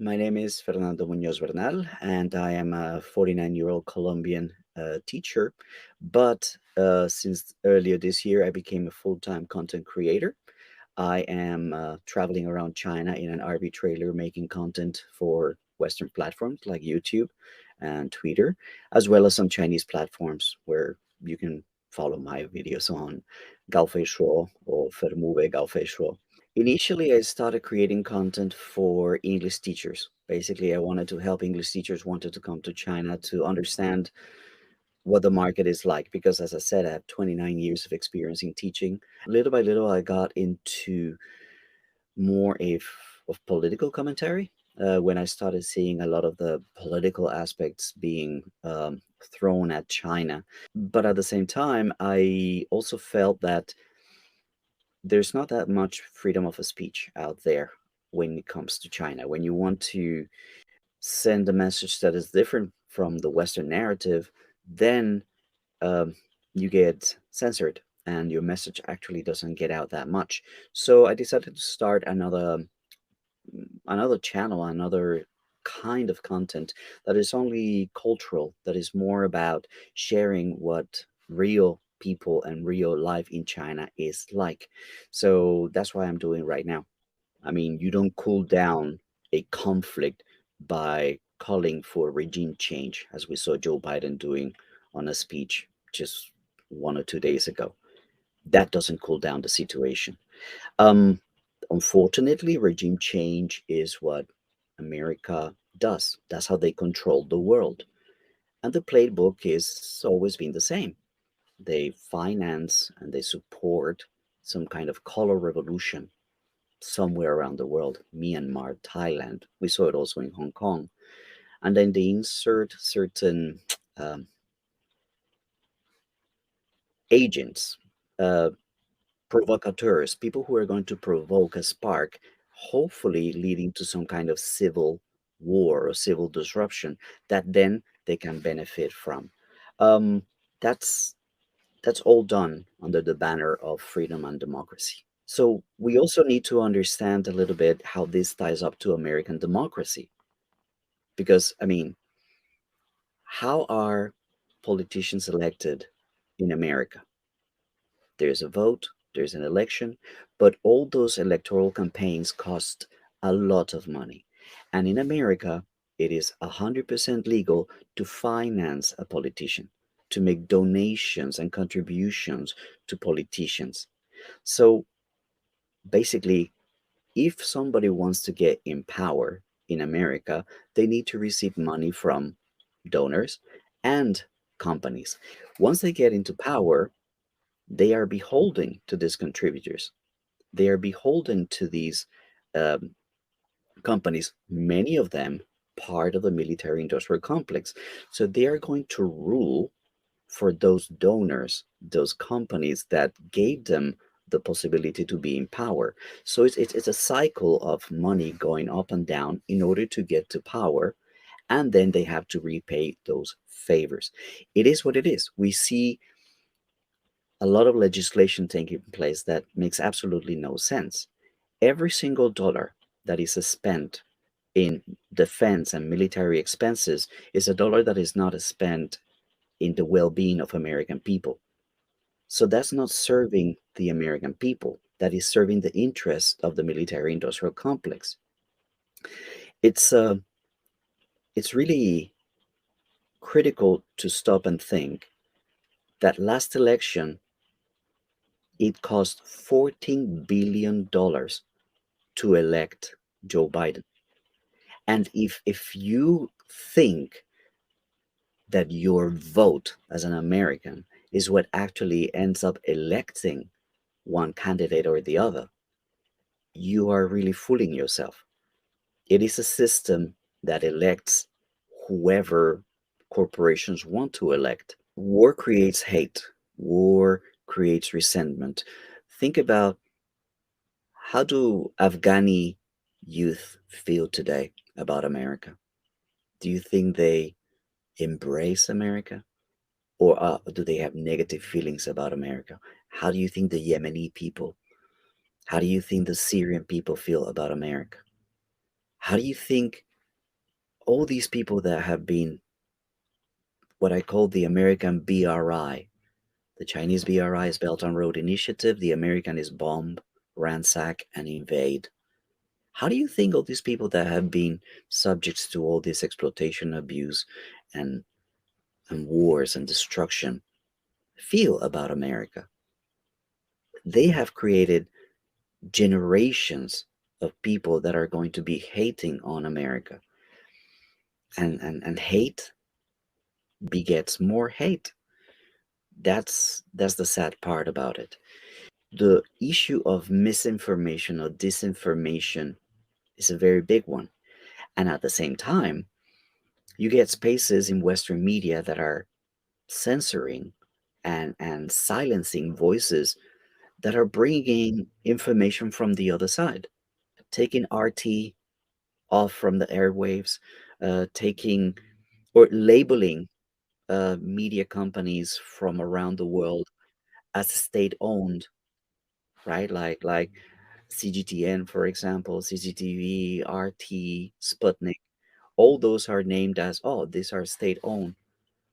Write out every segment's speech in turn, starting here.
My name is Fernando Muñoz Bernal, and I am a 49-year-old Colombian teacher. But since earlier this year, I became a full-time content creator. I am traveling around China in an RV trailer making content for Western platforms like YouTube and Twitter, as well as some Chinese platforms where you can follow my videos on Gaofei Shuo or Fermube Gaofei Shuo. Initially, I started creating content for English teachers. Basically, I wanted to help English teachers wanted to come to China to understand what the market is like because as I said, I have 29 years of experience in teaching. Little by little, I got into more of political commentary when I started seeing a lot of the political aspects being thrown at China. But at the same time, I also felt that there's not that much freedom of a speech out there when it comes to China. When you want to send a message that is different from the Western narrative, then um, you get censored and your message actually doesn't get out that much. So I decided to start another channel, another kind of content that is only cultural, that is more about sharing what real people and real life in China is like. So that's what I'm doing right now. I mean, you don't cool down a conflict by calling for regime change, as we saw Joe Biden doing on a speech just 1 or 2 days ago. That doesn't cool down the situation. Um, Unfortunately, regime change is what America does. That's how they control the world. And the playbook is always been the same. They finance and they support some kind of color revolution somewhere around the world, Myanmar, Thailand. We saw it also in Hong Kong. And then they insert certain um, agents, uh, provocateurs, people who are going to provoke a spark, hopefully leading to some kind of civil war or civil disruption that then they can benefit from. Um, that's that's all done under the banner of freedom and democracy. So we also need to understand a little bit how this ties up to American democracy. Because, I mean, how are politicians elected in America? There's a vote, there's an election, but all those electoral campaigns cost a lot of money. And in America, it is 100% legal to finance a politician, to make donations and contributions to politicians. So basically, if somebody wants to get in power in America, they need to receive money from donors and companies. Once they get into power, they are beholden to these contributors. They are beholden to these um, companies, many of them part of the military industrial complex. So they are going to rule for those donors, those companies that gave them the possibility to be in power. So it's a cycle of money going up and down in order to get to power, and then they have to repay those favors. It is what it is. We see a lot of legislation taking place that makes absolutely no sense. Every single dollar that is spent in defense and military expenses is a dollar that is not spent in the well being of American people. So that's not serving the American people. That is serving the interest of the military industrial complex. It's uh, it's really critical to stop and think that last election it cost $14 billion to elect Joe Biden. And if you think that your vote as an American is what actually ends up electing one candidate or the other, you are really fooling yourself. It is a system that elects whoever corporations want to elect. War creates hate, war creates resentment. Think about how do Afghani youth feel today about America? Do you think they embrace America? Or do they have negative feelings about America? How do you think the Yemeni people, how do you think the Syrian people feel about America? How do you think all these people that have been what I call the American BRI. The Chinese BRI is Belt and Road Initiative. The American is bomb, ransack, and invade. How do you think all these people that have been subjects to all this exploitation, abuse, and, and wars and destruction feel about America? They have created generations of people that are going to be hating on America. And hate begets more hate. That's the sad part about it. The issue of misinformation or disinformation is a very big one. And at the same time, you get spaces in Western media that are censoring and silencing voices that are bringing information from the other side, taking RT off from the airwaves, taking or labeling media companies from around the world as state owned, right? Like CGTN, for example, CCTV, RT, Sputnik, all those are named as, oh, these are state owned.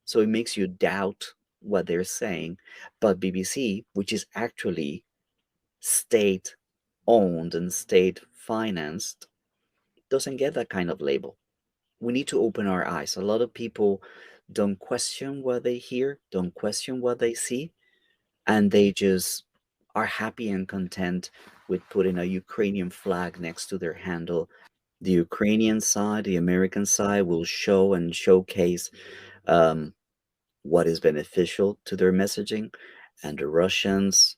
So it makes you doubt what they're saying. But BBC, which is actually state owned and state financed, doesn't get that kind of label. We need to open our eyes. A lot of people don't question what they hear, don't question what they see, and they just are happy and content with putting a Ukrainian flag next to their handle. The Ukrainian side, the American side will show and showcase um, what is beneficial to their messaging, and the Russians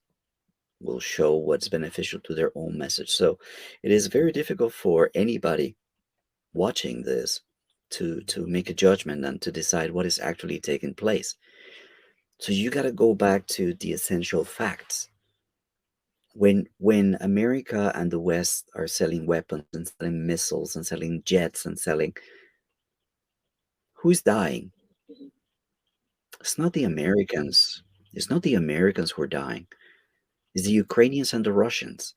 will show what's beneficial to their own message. So it is very difficult for anybody watching this to make a judgment and to decide what is actually taking place. So you got to go back to the essential facts. When America and the West are selling weapons and selling missiles and selling jets and selling, who's dying? It's not the Americans. It's not the Americans who are dying. It's the Ukrainians and the Russians.